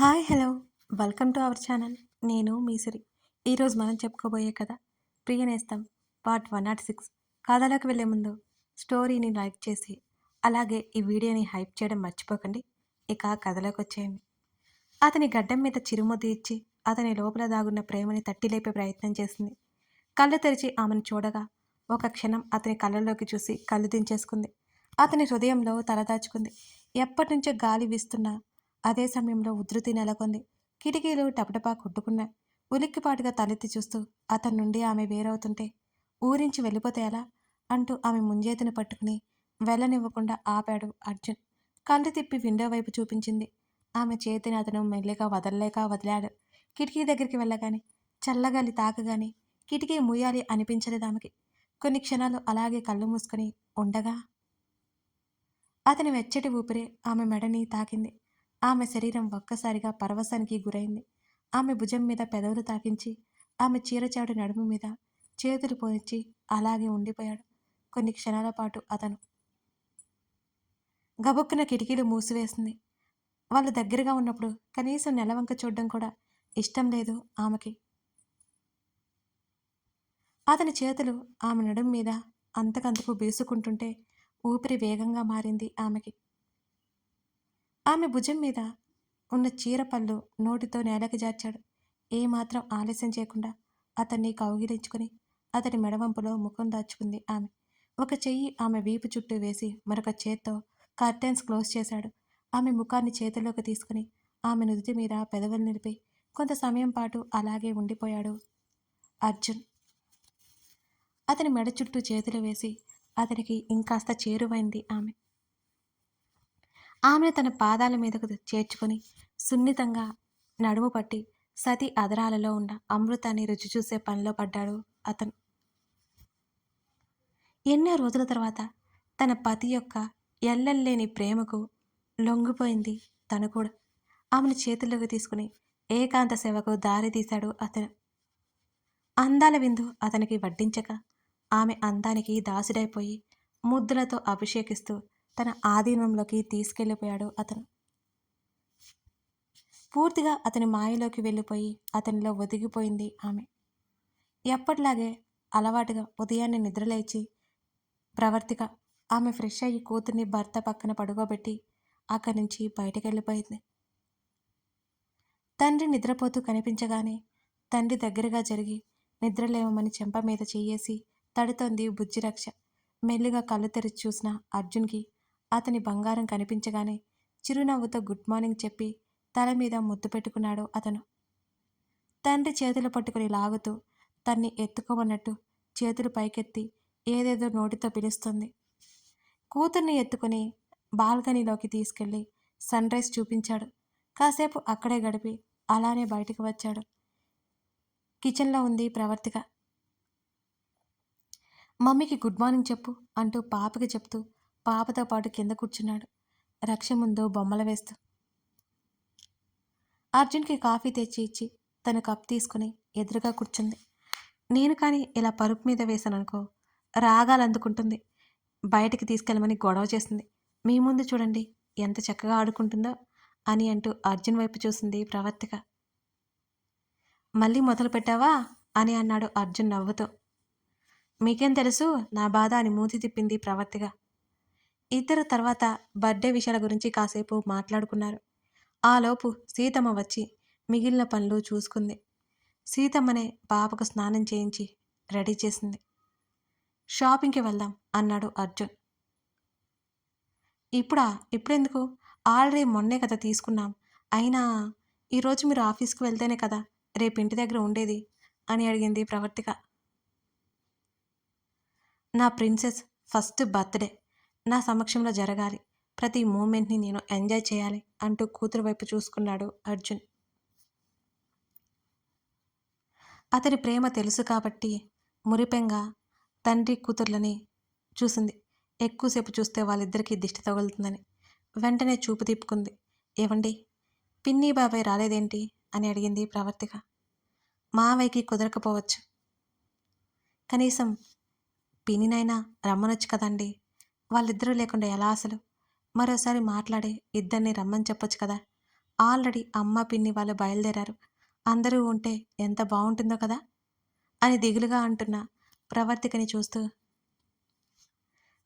Hi hello welcome to our channel. నేను మీ సిరి. ఈరోజు మనం చెప్పుకోబోయే కథ ప్రియ నేస్తం పార్ట్ 106. కథలోకి వెళ్ళే ముందు స్టోరీని లైక్ చేసి అలాగే ఈ వీడియోని హైప్ చేయడం మర్చిపోకండి. ఇక కథలోకి వచ్చేయండి. అతని గడ్డం మీద చిరుముద్దు ఇచ్చి అతని లోపల దాగున్న ప్రేమని తట్టి లేపే ప్రయత్నం చేసింది. కళ్ళు తెరిచి ఆమెను చూడగా ఒక క్షణం అతని కళ్ళలోకి చూసి కళ్ళు దించేసుకుంది. అతని హృదయంలో తలదాచుకుంది. ఎప్పటినుంచో గాలి వీస్తున్నా అదే సమయంలో ఉధృతి నెలకొంది. కిటికీలు టపటపా కొట్టుకున్నాయి. ఉలిక్కిపాటుగా తలెత్తి చూస్తూ అతని నుండి ఆమె వేరవుతుంటే ఊరించి వెళ్ళిపోతే ఎలా అంటూ ఆమె ముంజేతిని పట్టుకుని వెళ్ళనివ్వకుండా ఆపాడు అర్జున్. కళ్ళు తిప్పి విండో వైపు చూపించింది. ఆమె చేతిని అతను మెల్లిగా వదలలేక వదిలాడు. కిటికీ దగ్గరికి వెళ్ళగానే చల్లగాలి తాకగానే కిటికీ ముయ్యాలి అనిపించలేదు ఆమెకి. కొన్ని క్షణాలు అలాగే కళ్ళు మూసుకొని ఉండగా అతని వెచ్చటి ఊపిరి ఆమె మెడని తాకింది. ఆమె శరీరం ఒక్కసారిగా పరవశానికి గురైంది. ఆమె భుజం మీద పెదవులు తాకించి ఆమె చీరచాటు నడుము మీద చేతులు పోనిచ్చి అలాగే ఉండిపోయాడు. కొన్ని క్షణాల పాటు అతను గబుక్కున కిటికీలు మూసివేసింది. వాళ్ళు దగ్గరగా ఉన్నప్పుడు కనీసం నెలవంక చూడడం కూడా ఇష్టం లేదు ఆమెకి. అతని చేతులు ఆమె నడుము మీద అంతకంతకు బీసుకుంటుంటే ఊపిరి వేగంగా మారింది ఆమెకి. ఆమె భుజం మీద ఉన్న చీర పళ్ళు నోటితో నేలకి జార్చాడు. ఏమాత్రం ఆలస్యం చేయకుండా అతన్ని కౌగిలించుకుని అతని మెడవంపులో ముఖం దాచుకుంది ఆమె. ఒక చెయ్యి ఆమె వీపు చుట్టూ వేసి మరొక చేత్తో కర్టెన్స్ క్లోజ్ చేశాడు. ఆమె ముఖాన్ని చేతిలోకి తీసుకుని ఆమె నుదుటి మీద పెదవులు నిలిపి కొంత సమయం పాటు అలాగే ఉండిపోయాడు అర్జున్. అతని మెడ చుట్టూ చేతులు వేసి అతనికి ఇంకాస్త చేరువైంది ఆమె. ఆమెను తన పాదాల మీదకు చేర్చుకొని సున్నితంగా నడుము పట్టి సతి అదరాలలో ఉన్న అమృతాన్ని రుచి చూసే పనిలో పడ్డాడు అతను. ఎన్నో రోజుల తర్వాత తన పతి యొక్క ఎల్లల్లేని ప్రేమకు లొంగిపోయింది తను కూడా. ఆమెను చేతుల్లోకి తీసుకుని ఏకాంత సేవకు దారి తీశాడు అతను. అందాల విందు అతనికి వడ్డించక ఆమె అందానికి దాసుడైపోయి ముద్దులతో అభిషేకిస్తూ తన ఆధీనంలోకి తీసుకెళ్ళిపోయాడు అతను. పూర్తిగా అతని మాయలోకి వెళ్ళిపోయి అతనిలో ఒదిగిపోయింది ఆమె. ఎప్పటిలాగే అలవాటుగా ఉదయాన్నే నిద్రలేచి ప్రవర్తిక ఆమె ఫ్రెష్ అయ్యి కూతుర్ని భర్త పక్కన పడుకోబెట్టి అక్కడి నుంచి బయటకెళ్ళిపోయింది. తండ్రి నిద్రపోతూ కనిపించగానే తండ్రి దగ్గరగా జరిగి నిద్రలేమని చెంప మీద చెయ్యేసి తడుతోంది బుజ్జిరక్ష. మెల్లిగా కళ్ళు తెరిచి చూసిన అర్జున్కి అతని బంగారం కనిపించగానే చిరునవ్వుతో గుడ్ మార్నింగ్ చెప్పి తల మీద ముద్దు పెట్టుకున్నాడు అతను. తండ్రి చేతులు పట్టుకుని లాగుతూ తన్ని ఎత్తుకోమన్నట్టు చేతులు పైకెత్తి ఏదేదో నోటితో పిలుస్తుంది. కూతుర్ని ఎత్తుకుని బాల్కనీలోకి తీసుకెళ్లి సన్ రైజ్ చూపించాడు. కాసేపు అక్కడే గడిపి అలానే బయటకు వచ్చాడు. కిచెన్లో ఉంది ప్రవర్తిక. మమ్మీకి గుడ్ మార్నింగ్ చెప్పు అంటూ పాపకి చెప్తూ పాపతో పాటు కింద కూర్చున్నాడు రక్ష ముందు బొమ్మలు వేస్తూ. అర్జున్కి కాఫీ తెచ్చి ఇచ్చి తన కప్ తీసుకుని ఎదురుగా కూర్చుంది. నేను కానీ ఇలా పరుపు మీద వేశాననుకో రాగాలు అందుకుంటుంది. బయటికి తీసుకెళ్ళమని గొడవ చేస్తుంది. మీ ముందు చూడండి ఎంత చక్కగా ఆడుకుంటుందో అని అంటూ అర్జున్ వైపు చూసింది ప్రవర్తిక. మళ్ళీ మొదలు పెట్టావా అని అన్నాడు అర్జున్ నవ్వుతూ. మీకేం తెలుసు నా బాధ అని మూతి తిప్పింది ప్రవర్తిక. ఇద్దరు తర్వాత బర్త్డే విషయాల గురించి కాసేపు మాట్లాడుకున్నారు. ఆలోపు సీతమ్మ వచ్చి మిగిలిన పనులు చూసుకుంది. సీతమ్మనే పాపకు స్నానం చేయించి రెడీ చేసింది. షాపింగ్కి వెళ్దాం అన్నాడు అర్జున్. ఇప్పుడెందుకు? ఆల్రెడీ మొన్నే కదా తీసుకున్నాం. అయినా ఈరోజు మీరు ఆఫీస్కి వెళ్తేనే కదా రేపు ఇంటి దగ్గర ఉండేది అని అడిగింది ప్రవర్తిక. నా ప్రిన్సెస్ ఫస్ట్ బర్త్డే నా సమక్షంలో జరగాలి. ప్రతి మూమెంట్ని నేను ఎంజాయ్ చేయాలి అంటూ కూతురు వైపు చూసుకున్నాడు అర్జున్. అతని ప్రేమ తెలుసు కాబట్టి మురిపెంగా తండ్రి కూతుర్లని చూసింది. ఎక్కువసేపు చూస్తే వాళ్ళిద్దరికీ దిష్టి తగులుతుందని వెంటనే చూపు తిప్పుకుంది. ఏవండి పిన్ని బాబాయ్ రాలేదేంటి అని అడిగింది ప్రవర్తిక. మావయ్యకి కుదరకపోవచ్చు. కనీసం పిన్నినైనా రమ్మనొచ్చు కదండి. వాళ్ళిద్దరూ లేకుండా ఎలా అసలు? మరోసారి మాట్లాడి ఇద్దరిని రమ్మని చెప్పొచ్చు కదా ఆల్రెడీ అమ్మ, పిన్ని వాళ్ళు బయలుదేరారు. అందరూ ఉంటే ఎంత బావుంటుందో కదా! అని దిగులుగా అంటున్న ప్రవర్తికని చూస్తూ,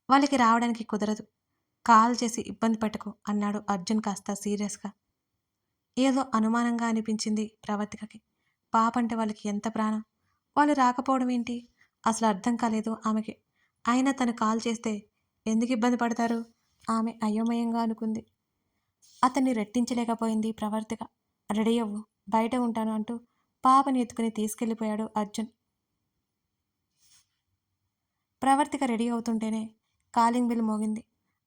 వాళ్ళకి రావడానికి కుదరదు. కాల్ చేసి ఇబ్బంది పెట్టకు అన్నాడు అర్జున్ కాస్త సీరియస్‌గా. ఏదో అనుమానంగా అనిపించింది ప్రవర్తికకి. పాపంటే వాళ్ళకి ఎంత ప్రాణం. వాళ్ళు రాకపోవడం ఏంటి? అసలు అర్థం కాలేదు ఆమెకి. అయినా తను కాల్ చేస్తే ఎందుకు ఇబ్బంది పడతారు? ఆమె అయోమయంగా అనుకుంది. అతన్ని రెట్టించలేకపోయింది ప్రవర్తిక. రెడీ అవ్వు, బయట ఉంటాను అంటూ పాపని ఎత్తుకుని తీసుకెళ్ళిపోయాడు Arjun. Pravartika ready అవుతుంటేనే calling bell మోగింది.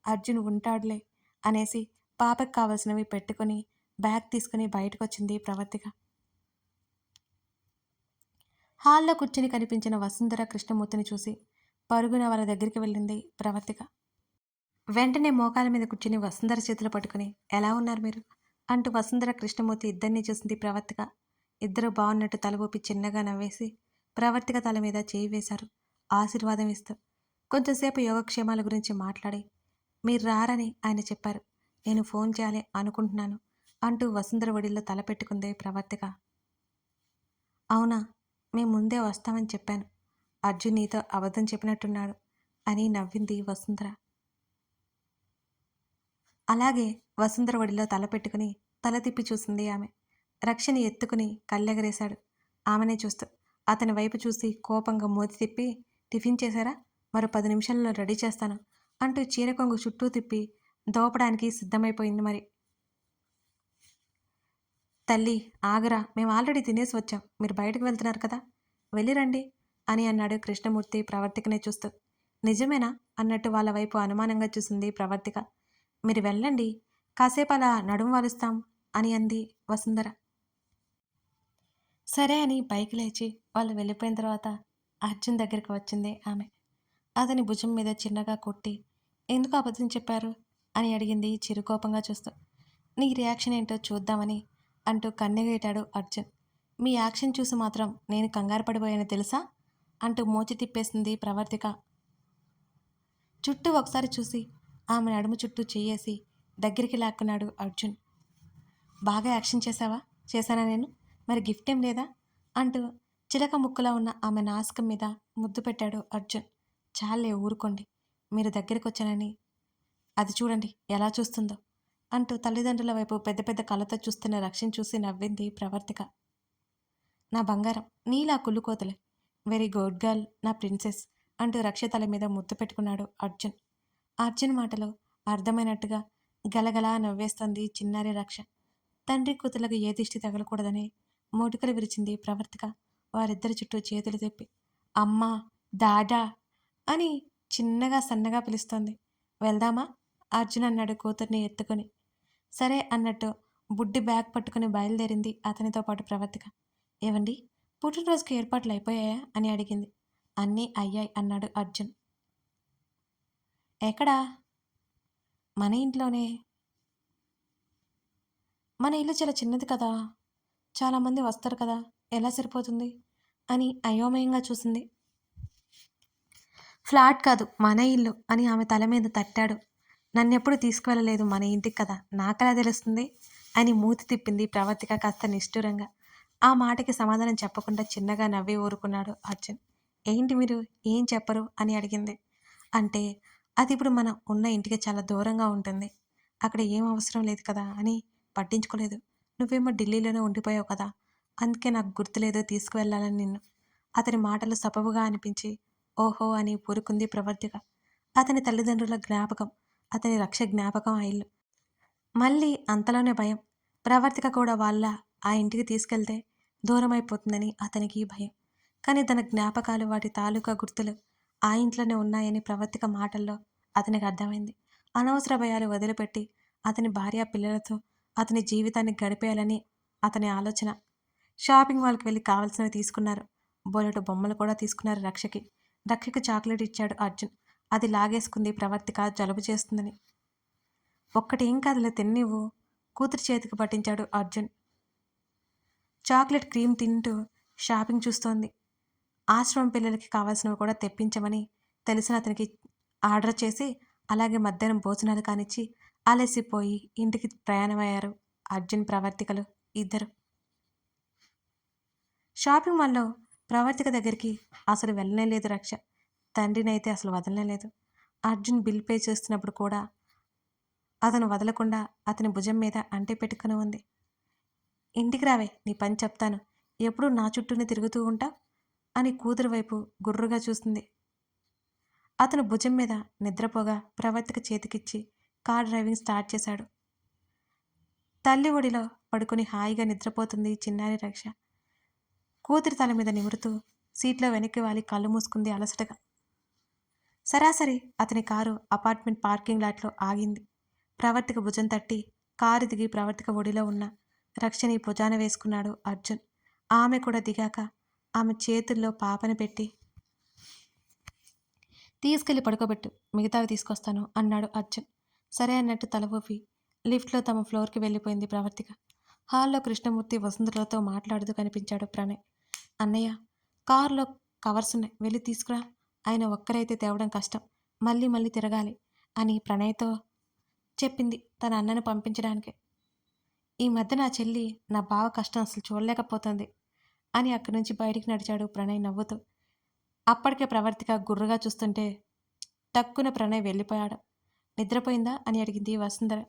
అర్జున్ ఉంటాడులే అనేసి పాపకి కావలసినవి పెట్టుకుని బ్యాగ్ తీసుకుని బయటకొచ్చింది ప్రవర్తిక. హాల్లో కూర్చుని కనిపించిన వసుంధర కృష్ణమూర్తిని చూసి పరుగున వాళ్ళ దగ్గరికి వెళ్ళింది ప్రవర్తిక. వెంటనే మోకాల మీద కూర్చుని వసుంధర చేతులు పట్టుకుని ఎలా ఉన్నారు మీరు అంటూ వసుంధర కృష్ణమూర్తి ఇద్దరిని చూసింది ప్రవర్తిక. ఇద్దరు బాగున్నట్టు తల ఊపి చిన్నగా నవ్వేసి ప్రవర్తిక తల మీద చేయి వేశారు ఆశీర్వాదం ఇస్తూ. కొంచెంసేపు యోగక్షేమాల గురించి మాట్లాడి మీరు రారని ఆయన చెప్పారు, నేను ఫోన్ చేయాలి అనుకుంటున్నాను అంటూ వసుంధర ఒడిలో తల పెట్టుకుంది ప్రవర్తిక. అవునా, మేము ముందే వస్తామని చెప్పాను, అర్జున్ నీతో అబద్ధం చెప్పినట్టున్నాడు అని నవ్వింది వసుంధర. అలాగే వసుంధర ఒడిలో తల పెట్టుకుని తల తిప్పి చూసింది ఆమె. రక్షని ఎత్తుకుని కళ్ళెగరేశాడు ఆమెనే చూస్తూ. అతని వైపు చూసి కోపంగా మూతి తిప్పి టిఫిన్ చేశారా, మరో 10 నిమిషాల్లో రెడీ చేస్తాను అంటూ చీర కొంగు చుట్టూ తిప్పి దోపడానికి సిద్ధమైపోయింది మరి. తల్లి ఆగరా, మేము ఆల్రెడీ తినేసి వచ్చాం, మీరు బయటకు వెళ్తున్నారు కదా, వెళ్ళిరండి అని అన్నాడు కృష్ణమూర్తి ప్రవర్తికనే చూస్తూ. నిజమేనా అన్నట్టు వాళ్ళ వైపు అనుమానంగా చూసింది ప్రవర్తిక. మీరు వెళ్ళండి, కాసేపు అలా నడుము వాలుస్తాం అని అంది వసుంధర. సరే అని పైకి లేచి వాళ్ళు వెళ్ళిపోయిన తర్వాత అర్జున్ దగ్గరికి వచ్చింది ఆమె. అతని భుజం మీద చిన్నగా కొట్టి ఎందుకు అబద్ధం చెప్పారు అని అడిగింది చిరుకోపంగా చూస్తూ. నీ రియాక్షన్ ఏంటో చూద్దామని అంటూ కన్నెగేటాడు అర్జున్. మీ యాక్షన్ చూసి మాత్రం నేను కంగారు పడిపోయాను తెలుసా అంటూ మోచి తిప్పేసింది ప్రవర్తిక. చుట్టూ ఒకసారి చూసి ఆమె నడుము చుట్టూ చెయ్యేసి దగ్గరికి లాక్కున్నాడు అర్జున్. బాగా యాక్షన్ చేశావా, చేశానా నేను, మరి గిఫ్ట్ ఏం లేదా అంటూ చిలక ముక్కులా ఉన్న ఆమె నాసికం మీద ముద్దు పెట్టాడు అర్జున్. చాలే ఊరుకోండి, మీరు దగ్గరికి వచ్చానని అది చూడండి ఎలా చూస్తుందో అంటూ తల్లిదండ్రుల వైపు పెద్ద పెద్ద కళ్ళతో చూస్తున్న రక్షణ చూసి నవ్వింది ప్రవర్తిక. నా బంగారం, నీలా కుళ్ళుకోతలే, వెరీ గుడ్ గర్ల్, నా ప్రిన్సెస్ అంటూ రక్ష తల మీద ముద్దు పెట్టుకున్నాడు అర్జున్. అర్జున్ మాటలు అర్థమైనట్టుగా గలగలా నవ్వేస్తోంది చిన్నారి రక్ష. తండ్రి కూతులకు ఏ దిష్టి తగలకూడదని మోటికలు విరిచింది ప్రవర్తిక వారిద్దరి చుట్టూ చేతులు తెప్పి. అమ్మా, దాడా అని చిన్నగా సన్నగా పిలుస్తోంది. వెళ్దామా అర్జున్ అన్నాడు కూతుర్ని ఎత్తుకొని. సరే అన్నట్టు బుడ్డి బ్యాగ్ పట్టుకుని బయలుదేరింది అతనితో పాటు ప్రవర్తిక. ఏవండి, పుట్టినరోజుకి ఏర్పాట్లు అయిపోయాయా అని అడిగింది. అన్నీ అయ్యాయి అన్నాడు అర్జున్. ఎక్కడా, మన ఇంట్లోనే. మన ఇల్లు చాలా చిన్నది కదా, చాలామంది వస్తారు కదా, ఎలా సరిపోతుంది అని అయోమయంగా చూసింది. ఫ్లాట్ కాదు, మన ఇల్లు అని ఆమె తల మీద తట్టాడు. నన్నెప్పుడు తీసుకువెళ్ళలేదు మన ఇంటికి కదా, నాకెలా తెలుస్తుంది అని మూతి తిప్పింది ప్రవర్తిక కాస్త నిష్ఠూరంగా. ఆ మాటకి సమాధానం చెప్పకుండా చిన్నగా నవ్వి ఊరుకున్నాడు అర్జున్. ఏంటి మీరు ఏం చెప్పరు అని అడిగింది. అంటే అది ఇప్పుడు మనం ఉన్న ఇంటికి చాలా దూరంగా ఉంటుంది, అక్కడ ఏం అవసరం లేదు కదా అని పట్టించుకోలేదు. నువ్వేమో ఢిల్లీలోనే ఉండిపోయావు కదా, అందుకే నాకు గుర్తులేదో తీసుకువెళ్ళాలని నిన్ను. అతని మాటలు సబబుగా అనిపించి ఓహో అని ఊరుకుంది ప్రవర్తిక. అతని తల్లిదండ్రుల జ్ఞాపకం, అతని రక్ష జ్ఞాపకం ఆ ఇల్లు. మళ్ళీ అంతలోనే భయం. ప్రవర్తిక కూడా వాళ్ళ ఆ ఇంటికి తీసుకెళ్తే దూరమైపోతుందని అతనికి భయం. కానీ తన జ్ఞాపకాలు, వాటి తాలూకా గుర్తులు ఆ ఇంట్లోనే ఉన్నాయని ప్రవర్తిక మాటల్లో అతనికి అర్థమైంది. అనవసర భయాలు వదిలిపెట్టి అతని భార్య పిల్లలతో అతని జీవితాన్ని గడిపేయాలని అతని ఆలోచన. షాపింగ్ మాల్కి వెళ్ళి కావాల్సినవి తీసుకున్నారు. బోలెడు బొమ్మలు కూడా తీసుకున్నారు రక్షకి. రక్షకి చాక్లెట్ ఇచ్చాడు అర్జున్. అది లాగేసుకుంది ప్రవర్తిక జలుబు చేస్తుందని. ఒక్కటేం కాదులే తిన్నివ్వు, కూతురు చేతికి పట్టించాడు అర్జున్. చాక్లెట్ క్రీమ్ తింటూ షాపింగ్ చూస్తోంది. ఆశ్రమం పిల్లలకి కావాల్సినవి కూడా తెప్పించమని తెలిసిన అతనికి ఆర్డర్ చేసి అలాగే మధ్యాహ్నం భోజనాలు కానిచ్చి అలసిపోయి ఇంటికి ప్రయాణమయ్యారు అర్జున్ ప్రవర్తికలు ఇద్దరు. షాపింగ్ మాల్‌లో ప్రవర్తిక దగ్గరికి అసలు వెళ్ళనే లేదు రక్ష. తండ్రినైతే అసలు వదలనే లేదు. అర్జున్ బిల్ పే చేస్తున్నప్పుడు కూడా అతను వదలకుండా అతని భుజం మీద అంటి పెట్టుకుని ఉంది. ఇంటికి రావే నీ పని చెప్తాను. ఎప్పుడూ నా చుట్టూనే తిరుగుతూ ఉంటావు అని కూతురు వైపు గుర్రుగా చూస్తుంది. అతను భుజం మీద నిద్రపోగా ప్రవర్తిక చేతికిచ్చి కార్ డ్రైవింగ్ స్టార్ట్ చేశాడు. తల్లి ఒడిలో పడుకుని హాయిగా నిద్రపోతుంది చిన్నారి రక్ష. కూతురి తల మీద నిమురుతూ సీట్లో వెనక్కి వాలి కళ్ళు మూసుకుంది అలసటగా. సరాసరి అతని కారు అపార్ట్మెంట్ పార్కింగ్ లాట్లో ఆగింది. ప్రవర్తిక భుజం తట్టి కారు దిగి ప్రవర్తిక ఒడిలో ఉన్న రక్షని భుజాన వేసుకున్నాడు అర్జున్. ఆమె కూడా దిగాక ఆమె చేతుల్లో పాపని పెట్టి తీసుకెళ్లి పడుకోబెట్టు, మిగతావి తీసుకొస్తాను అన్నాడు అర్జున్. సరే అన్నట్టు తల ఊపి లిఫ్ట్లో తమ ఫ్లోర్కి వెళ్ళిపోయింది ప్రవర్తిక. హాల్లో కృష్ణమూర్తి వసుంధరలతో మాట్లాడుతూ కనిపించాడు ప్రణయ్. అన్నయ్య, కారులో కవర్స్ ఉన్నాయి, వెళ్ళి తీసుకురా. ఆయన ఒక్కరైతే తేవడం కష్టం, మళ్ళీ మళ్ళీ తిరగాలి అని ప్రణయ్తో చెప్పింది తన అన్నను పంపించడానికి. ఈ మధ్య నా చెల్లి నా బావ కష్టం అసలు చూడలేకపోతుంది అని అక్కడి నుంచి బయటికి నడిచాడు ప్రణయ్ నవ్వుతూ. అప్పటికే ప్రవర్తిక గుర్రుగా చూస్తుంటే టక్కున ప్రణయ్ వెళ్ళిపోయాడు. నిద్రపోయిందా అని అడిగింది వసుంధర.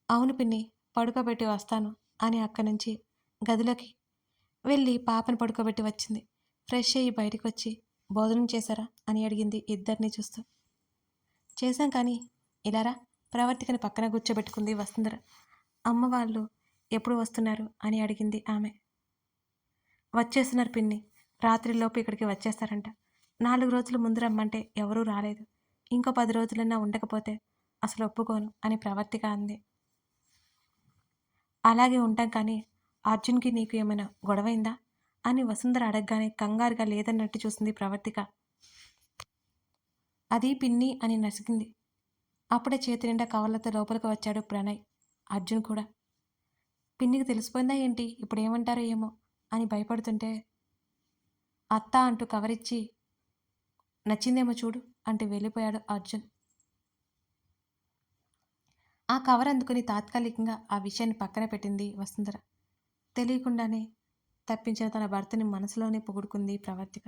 అవును పిన్ని, పడుకోబెట్టి వస్తాను అని అక్కడి నుంచి గదిలోకి వెళ్ళి పాపను పడుకోబెట్టి వచ్చింది. ఫ్రెష్ అయ్యి బయటకు వచ్చి భోజనం చేశారా అని అడిగింది ఇద్దరిని చూస్తూ. చేశాం కానీ ఇలారా ప్రవర్తికని పక్కన కూర్చోబెట్టుకుంది వసుంధర. అమ్మ వాళ్ళు ఎప్పుడు వస్తున్నారు అని అడిగింది ఆమె. వచ్చేస్తున్నారు పిన్ని, రాత్రిలోపు ఇక్కడికి వచ్చేస్తారంట. 4 రోజుల ముందు రమ్మంటే ఎవరూ రాలేదు. ఇంకో 10 రోజులన్నా ఉండకపోతే అసలు ఒప్పుకోను అని ప్రవర్తిక అంది. అలాగే ఉంటాం కానీ అర్జున్కి నీకు ఏమైనా గొడవైందా అని వసుంధర అడగగానే కంగారుగా లేదన్నట్టు చూసింది ప్రవర్తిక. అది పిన్ని అని నసిగింది. అప్పుడే చేతి నిండా కవర్లతో లోపలికి వచ్చాడు ప్రణయ్. అర్జున్ కూడా. పిన్నికి తెలిసిపోయిందా ఏంటి, ఇప్పుడు ఏమంటారో ఏమో అని భయపడుతుంటే అత్త అంటూ కవరిచ్చి నచ్చిందేమో చూడు అంటూ వెళ్ళిపోయాడు అర్జున్. ఆ కవర్ అందుకుని తాత్కాలికంగా ఆ విషయాన్ని పక్కన పెట్టింది వసుంధర. తెలియకుండానే తప్పించిన తన భర్తని మనసులోనే పొగుడుకుంది ప్రవర్తిక.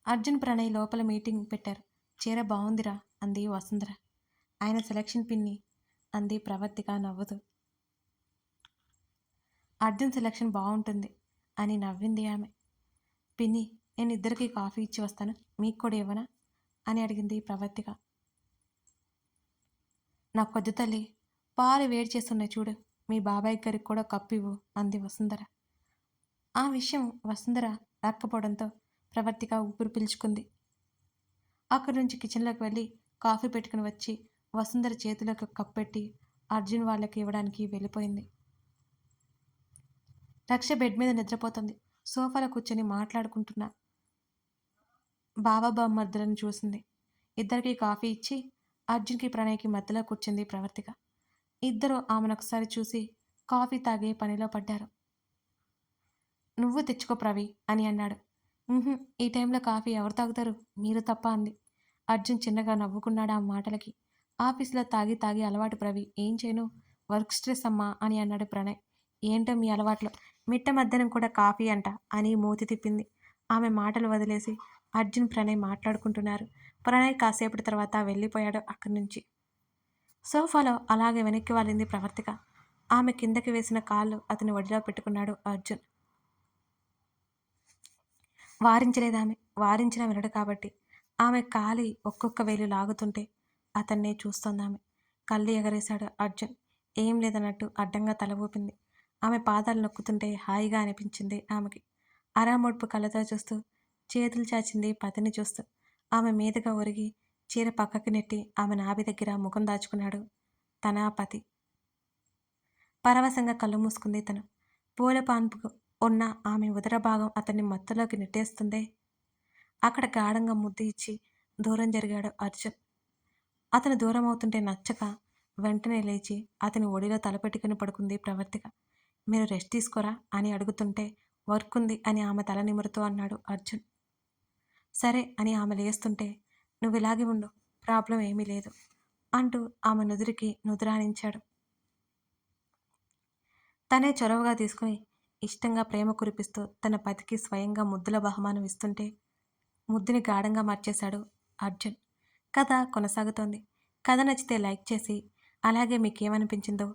అర్జున్ ప్రణయ్ లోపల మీటింగ్ పెట్టారు. చీర బాగుందిరా అంది వసుంధర. ఆయన సెలక్షన్ పిన్ని అంది ప్రవర్తిక నవ్వుతూ. అర్జున్ సెలక్షన్ బాగుంటుంది అని నవ్వింది ఆమె. పిన్ని, నేను ఇద్దరికి కాఫీ ఇచ్చి వస్తాను, మీకు కూడా ఇవ్వనా అని అడిగింది ప్రవర్తిక. నాకు కొద్ది తల్లి, పాలు వేడి చేస్తున్నాయి చూడు, మీ బాబాయ్ గారికి కూడా కప్పు ఇవ్వు అంది వసుంధర. ఆ విషయం వసుంధర రాకపోవడంతో ప్రవర్తిక ఊపిరి పీల్చుకుంది. అక్కడి నుంచి కిచెన్లోకి వెళ్ళి కాఫీ పెట్టుకుని వచ్చి వసుంధర చేతిలోకి ఒక కప్పు పెట్టి అర్జున్ వాళ్ళకి ఇవ్వడానికి వెళ్ళిపోయింది. రక్ష బెడ్ మీద నిద్రపోతుంది. సోఫాలో కూర్చొని మాట్లాడుకుంటున్న బావ బామ్మర్దులను చూసింది. ఇద్దరికి కాఫీ ఇచ్చి అర్జున్కి ప్రణయ్కి మధ్యలో కూర్చుంది ప్రవర్తిక. ఇద్దరు ఆమెను ఒకసారి చూసి కాఫీ తాగే పనిలో పడ్డారు. నువ్వు తెచ్చుకో ప్రవి అని అన్నాడు. ఈ టైంలో కాఫీ ఎవరు తాగుతారు, మీరు తప్ప అంది. అర్జున్ చిన్నగా నవ్వుకున్నాడు ఆ మాటలకి. ఆఫీసులో తాగి తాగి అలవాటు ప్రవి, ఏం చేయను, వర్క్ స్ట్రెస్ అమ్మా అని అన్నాడు ప్రణయ్. ఏంటో మీ అలవాట్లో, మిట్ట మధ్యాహ్నం కూడా కాఫీ అంట అని మూతి తిప్పింది. ఆమె మాటలు వదిలేసి అర్జున్ ప్రణయ్ మాట్లాడుకుంటున్నారు. ప్రణయ్ కాసేపటి తర్వాత వెళ్ళిపోయాడు అక్కడి నుంచి. సోఫాలో అలాగే వెనక్కి వాలింది ప్రవర్తిక. ఆమె కిందకి వేసిన కాళ్ళు అతని ఒడిలో పెట్టుకున్నాడు అర్జున్. వారించలేదామె, వారించిన వినడు కాబట్టి. ఆమె కాలి ఒక్కొక్క వేలు లాగుతుంటే అతన్నే చూస్తోందామె. కళ్ళు ఎగరేశాడు అర్జున్. ఏం లేదన్నట్టు అడ్డంగా తల ఊపింది. ఆమె పాదాలు నొక్కుతుంటే హాయిగా అనిపించింది ఆమెకి. అరామొడ్పు కళ్ళతో చూస్తూ చేతులు చాచింది పతిని చూస్తూ. ఆమె మీదుగా ఒరిగి చీర పక్కకి నెట్టి ఆమె నాభి దగ్గర ముఖం దాచుకున్నాడు తన పతి. పరవశంగా కళ్ళు మూసుకుంది తను. పూల పాన్పుకు ఉన్న ఆమె ఉదర భాగం అతన్ని మత్తులోకి నెట్టేస్తుందే. అక్కడ గాఢంగా ముద్దు ఇచ్చి దూరం జరిగాడు అర్జున్. అతను దూరం అవుతుంటే నచ్చక వెంటనే లేచి అతని ఒడిలో తలపెట్టుకుని పడుకుంది ప్రవర్తిక. మీరు రెస్ట్ తీసుకోరా అని అడుగుతుంటే వర్క్ ఉంది అని ఆమె తల నిమురుతూ అన్నాడు అర్జున్. సరే అని ఆమె లేస్తుంటే నువ్వు ఇలాగే ఉండు, ప్రాబ్లం ఏమీ లేదు అంటూ ఆమె నుదురికి నుదురానించాడు. తనే చొరవగా తీసుకుని ఇష్టంగా ప్రేమ కురిపిస్తూ తన పతికి స్వయంగా ముద్దుల బహుమానం ఇస్తుంటే ముద్దుని గాఢంగా మార్చేశాడు అర్జున్. కథ కొనసాగుతోంది. కథ నచ్చితే లైక్ చేసి, అలాగే మీకేమనిపించిందో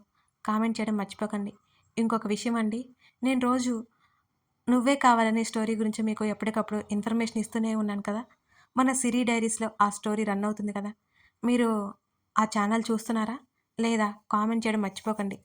కామెంట్ చేయడం మర్చిపోకండి. ఇంకొక విషయం అండి, నేను రోజు 'నువ్వే కావాలని' స్టోరీ గురించి మీకు ఎప్పటికప్పుడు ఇన్ఫర్మేషన్ ఇస్తూనే ఉన్నాను కదా! మన 'సిరి డైరీస్‌లో' ఆ స్టోరీ రన్ అవుతుంది కదా! మీరు ఆ ఛానల్ చూస్తున్నారా? లేదా? కామెంట్ చేయడం మర్చిపోకండి.